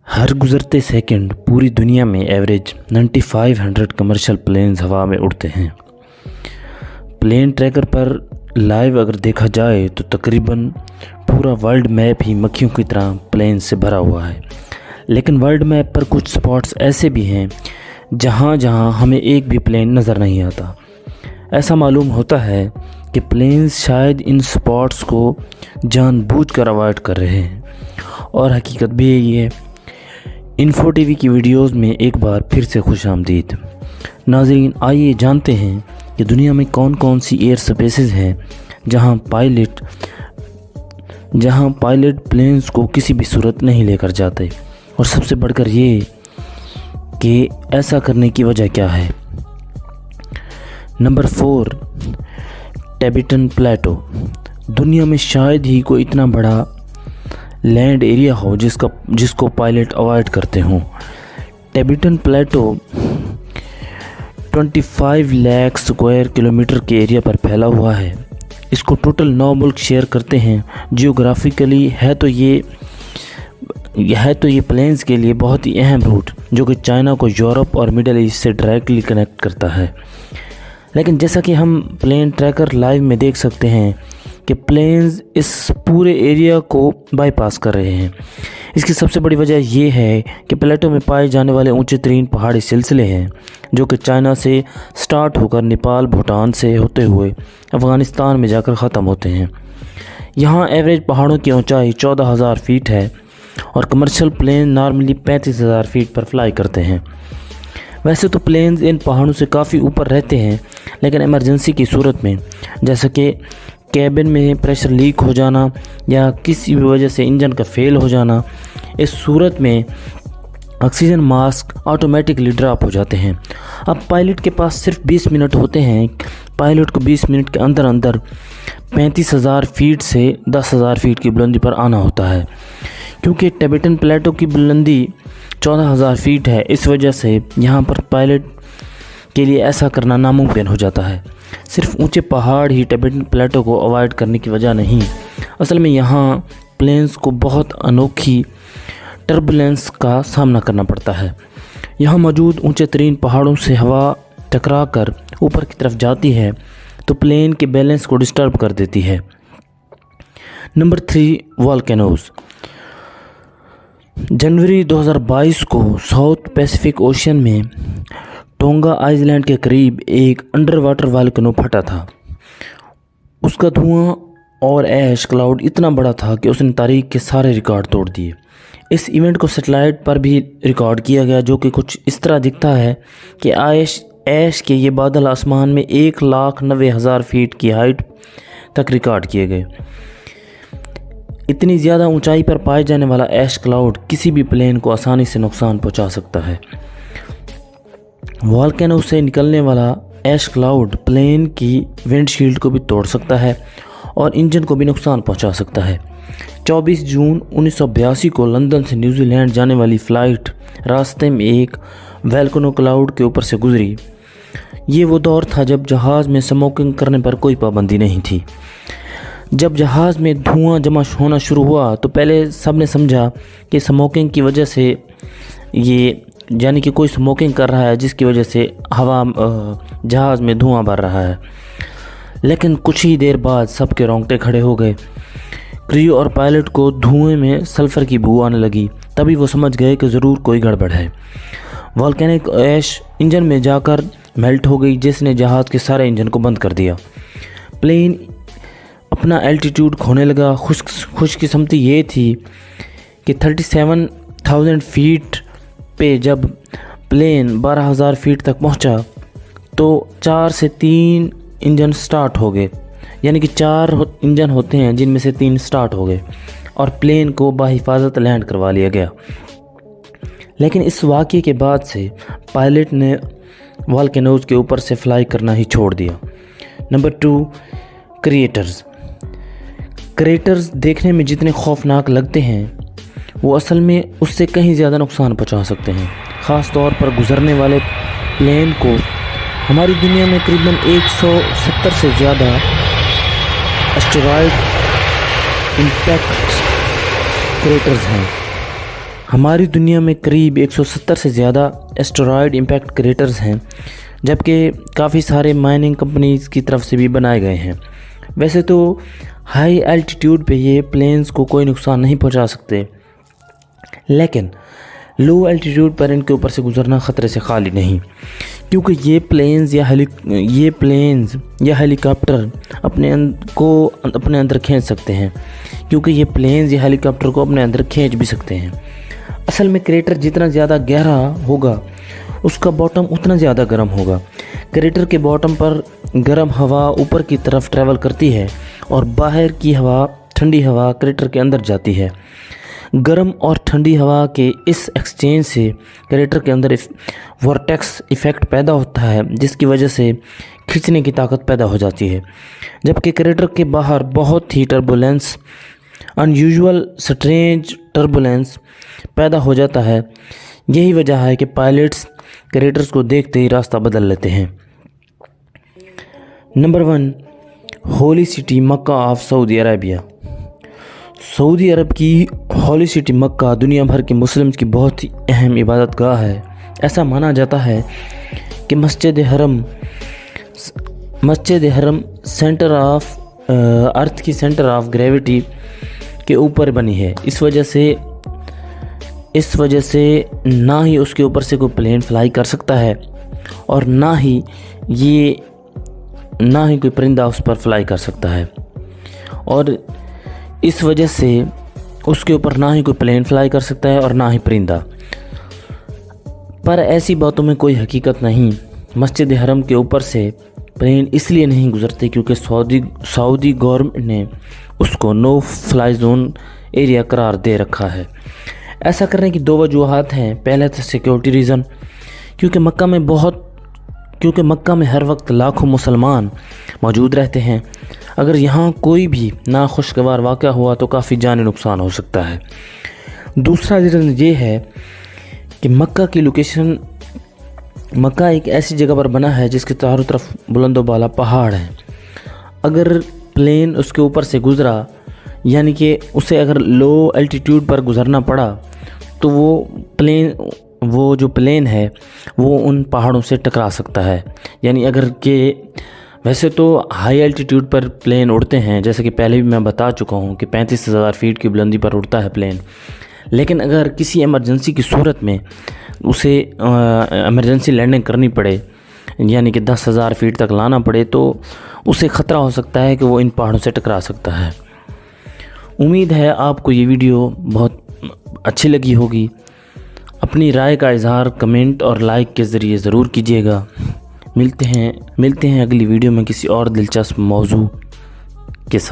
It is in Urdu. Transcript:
ہر گزرتے سیکنڈ پوری دنیا میں ایوریج 9500 کمرشل پلینز ہوا میں اڑتے ہیں۔ پلین ٹریکر پر لائیو اگر دیکھا جائے تو تقریباً پورا ورلڈ میپ ہی مکھیوں کی طرح پلین سے بھرا ہوا ہے، لیکن ورلڈ میپ پر کچھ سپاٹس ایسے بھی ہیں جہاں ہمیں ایک بھی پلین نظر نہیں آتا۔ ایسا معلوم ہوتا ہے کہ پلینز شاید ان سپاٹس کو جان بوجھ کر اوائڈ کر رہے ہیں، اور حقیقت بھی یہی ہے۔ انفو ٹی وی کی ویڈیوز میں ایک بار پھر سے خوش آمدید۔ ناظرین، آئیے جانتے ہیں کہ دنیا میں کون کون سی ایئر سپیسز ہیں جہاں پائلٹ پلینز کو کسی بھی صورت نہیں لے کر جاتے، اور سب سے بڑھ کر یہ کہ ایسا کرنے کی وجہ کیا ہے۔ Number 4، Tibetan plateau. دنیا میں شاید ہی کوئی اتنا بڑا لینڈ ایریا ہو جس کو پائلٹ اوائڈ کرتے ہوں۔ ٹیبیٹن پلیٹو 25 لاکھ اسکوائر کلومیٹر کے ایریا پر پھیلا ہوا ہے۔ اس کو ٹوٹل 9 ملک شیئر کرتے ہیں۔ جیوگرافیکلی ہے تو یہ پلینز کے لیے بہت ہی اہم روٹ، جو کہ چائنا کو یورپ اور مڈل ایسٹ سے ڈائریکٹلی کنیکٹ کرتا ہے۔ لیکن جیسا کہ ہم پلین ٹریکر لائیو میں دیکھ سکتے ہیں کہ پلینز اس پورے ایریا کو بائی پاس کر رہے ہیں۔ اس کی سب سے بڑی وجہ یہ ہے کہ پلیٹو میں پائے جانے والے اونچے ترین پہاڑی سلسلے ہیں، جو کہ چائنا سے سٹارٹ ہو کر نیپال، بھوٹان سے ہوتے ہوئے افغانستان میں جا کر ختم ہوتے ہیں۔ یہاں ایوریج پہاڑوں کی اونچائی 14,000 فیٹ ہے، اور کمرشل پلین نارملی 35,000 فیٹ پر فلائی کرتے ہیں۔ ویسے تو پلینز ان پہاڑوں سے کافی اوپر رہتے ہیں، لیکن ایمرجنسی کی صورت میں، جیسا کہ کیبن میں پریشر لیک ہو جانا یا کسی بھی وجہ سے انجن کا فیل ہو جانا، اس صورت میں آکسیجن ماسک آٹومیٹکلی ڈراپ ہو جاتے ہیں۔ اب پائلٹ کے پاس صرف 20 منٹ ہوتے ہیں۔ پائلٹ کو 20 منٹ کے اندر 35,000 فیٹ سے 10,000 فیٹ کی بلندی پر آنا ہوتا ہے۔ کیونکہ ٹیبیٹن پلیٹو کی بلندی 14,000 فیٹ ہے، اس وجہ سے یہاں پر پائلٹ کے لیے ایسا کرنا ناممکن ہو جاتا ہے۔ صرف اونچے پہاڑ ہی ٹیبیٹن پلیٹو کو اوائڈ کرنے کی وجہ نہیں، اصل میں یہاں پلینز کو بہت انوکھی ٹربولینس کا سامنا کرنا پڑتا ہے۔ یہاں موجود اونچے ترین پہاڑوں سے ہوا ٹکرا کر اوپر کی طرف جاتی ہے تو پلین کے بیلنس کو ڈسٹرب کر دیتی ہے۔ Number 3، volcanoes. جنوری 2022 کو ساؤتھ پیسیفک اوشین میں ٹونگا آئس لینڈ کے قریب ایک انڈر واٹر والکینو پھٹا تھا۔ اس کا دھواں اور ایش کلاؤڈ اتنا بڑا تھا کہ اس نے تاریخ کے سارے ریکارڈ توڑ دیے۔ اس ایونٹ کو سیٹلائٹ پر بھی ریکارڈ کیا گیا، جو کہ کچھ اس طرح دکھتا ہے کہ ایش کے یہ بادل آسمان میں 1,90,000 فیٹ کی ہائٹ تک ریکارڈ کیے گئے۔ اتنی زیادہ اونچائی پر پائے جانے والا ایش کلاؤڈ کسی بھی پلین کو آسانی سے نقصان پہنچا سکتا ہے۔ والکینو سے نکلنے والا ایش کلاؤڈ پلین کی ونڈ شیلڈ کو بھی توڑ سکتا ہے اور انجن کو بھی نقصان پہنچا سکتا ہے۔ 24 جون 1982 کو لندن سے نیوزی لینڈ جانے والی فلائٹ راستے میں ایک والکینو کلاؤڈ کے اوپر سے گزری۔ یہ وہ دور تھا جب جہاز میں اسموکنگ کرنے پر کوئی پابندی نہیں تھی۔ جب جہاز میں دھواں جمع ہونا شروع ہوا تو پہلے سب نے سمجھا کہ اسموکنگ کی وجہ سے یعنی کہ کوئی اسموکنگ کر رہا ہے، جس کی وجہ سے جہاز میں دھواں بھر رہا ہے۔ لیکن کچھ ہی دیر بعد سب کے رونگٹے کھڑے ہو گئے۔ کریو اور پائلٹ کو دھوئیں میں سلفر کی بو آنے لگی، تبھی وہ سمجھ گئے کہ ضرور کوئی گڑبڑ ہے۔ والکینک ایش انجن میں جا کر میلٹ ہو گئی، جس نے جہاز کے سارے انجن کو بند کر دیا۔ پلین اپنا الٹیٹیوڈ کھونے لگا۔ خوش قسمتی یہ تھی کہ 37,000 فیٹ پہ جب پلین 12,000 فیٹ تک پہنچا تو 4 سے 3 انجن سٹارٹ ہو گئے، یعنی کہ 4 انجن ہوتے ہیں جن میں سے 3 سٹارٹ ہو گئے، اور پلین کو بحفاظت لینڈ کروا لیا گیا۔ لیکن اس واقعے کے بعد سے پائلٹ نے والکینوز کے اوپر سے فلائی کرنا ہی چھوڑ دیا۔ نمبر 2، کریٹرز دیکھنے میں جتنے خوفناک لگتے ہیں وہ اصل میں اس سے کہیں زیادہ نقصان پہنچا سکتے ہیں، خاص طور پر گزرنے والے پلین کو۔ ہماری دنیا میں تقریباً 170 سے زیادہ اسٹیرائڈ امپیکٹ کریٹرز ہیں۔ ہماری دنیا میں قریب 170 سے زیادہ ایسٹرائڈ امپیکٹ کریٹرز ہیں، جبکہ کافی سارے مائننگ کمپنیز کی طرف سے بھی بنائے گئے ہیں۔ ویسے تو ہائی الٹیٹیوڈ پہ یہ پلینز کو کوئی نقصان نہیں پہنچا سکتے، لیکن لو الٹیٹیوڈ پر ان کے اوپر سے گزرنا خطرے سے خالی نہیں، کیونکہ یہ پلینز یا ہیلی کاپٹر اپنے اندر کھینچ سکتے ہیں، بھی سکتے ہیں۔ اصل میں کریٹر جتنا زیادہ گہرا ہوگا اس کا باٹم اتنا زیادہ گرم ہوگا۔ کریٹر کے باٹم پر گرم ہوا اوپر کی طرف ٹریول کرتی ہے اور باہر کی ہوا، ٹھنڈی ہوا کریٹر کے اندر جاتی ہے۔ گرم اور ٹھنڈی ہوا کے اس ایکسچینج سے کریٹر کے اندر وارٹیکس ایفیکٹ پیدا ہوتا ہے، جس کی وجہ سے کھینچنے کی طاقت پیدا ہو جاتی ہے، جبکہ کریٹر کے باہر بہت ہی ٹربولینس، انیوژول سٹرینج ٹربولینس پیدا ہو جاتا ہے۔ یہی وجہ ہے کہ پائلٹس کریٹرز کو دیکھتے ہی راستہ بدل لیتے ہیں۔ Number 1، holy city Mecca of Saudi Arabia. سعودی عرب کی ہولی سٹی مکہ دنیا بھر کے مسلمز کی بہت ہی اہم عبادت گاہ ہے۔ ایسا مانا جاتا ہے کہ مسجد حرم سینٹر آف ارتھ کی سینٹر آف گریویٹی کے اوپر بنی ہے۔ اس وجہ سے نہ ہی اس کے اوپر سے کوئی پلین فلائی کر سکتا ہے اور نہ ہی کوئی پرندہ اس پر فلائی کر سکتا ہے، اور اس وجہ سے اس کے اوپر نہ ہی کوئی پلین فلائی کر سکتا ہے اور نہ ہی پرندہ۔ پر ایسی باتوں میں کوئی حقیقت نہیں۔ مسجد حرم کے اوپر سے پلین اس لیے نہیں گزرتے کیونکہ سعودی گورنمنٹ نے اس کو نو فلائی زون ایریا قرار دے رکھا ہے۔ ایسا کرنے کی 2 وجوہات ہیں۔ پہلے تو سیکیورٹی ریزن، کیونکہ مکہ میں ہر وقت لاکھوں مسلمان موجود رہتے ہیں۔ اگر یہاں کوئی بھی ناخوشگوار واقعہ ہوا تو کافی جانی نقصان ہو سکتا ہے۔ دوسرا ریزن یہ ہے کہ مکہ ایک ایسی جگہ پر بنا ہے جس کے چاروں طرف بلند و بالا پہاڑ ہیں۔ اگر پلین اس کے اوپر سے گزرا، یعنی کہ اسے اگر لو الٹیٹیوڈ پر گزرنا پڑا، تو وہ جو پلین ہے وہ ان پہاڑوں سے ٹکرا سکتا ہے۔ یعنی اگر کہ ویسے تو ہائی الٹیٹیوڈ پر پلین اڑتے ہیں، جیسے کہ پہلے بھی میں بتا چکا ہوں کہ 35,000 فیٹ کی بلندی پر اڑتا ہے پلین، لیکن اگر کسی ایمرجنسی کی صورت میں اسے ایمرجنسی لینڈنگ کرنی پڑے، یعنی کہ 10,000 فیٹ تک لانا پڑے، تو اسے خطرہ ہو سکتا ہے کہ وہ ان پہاڑوں سے ٹکرا سکتا ہے۔ امید ہے آپ کو یہ ویڈیو بہت اچھی لگی ہوگی۔ اپنی رائے کا اظہار کمنٹ اور لائک کے ذریعے ضرور کیجیے گا۔ ملتے ہیں اگلی ویڈیو میں کسی اور دلچسپ موضوع کے ساتھ۔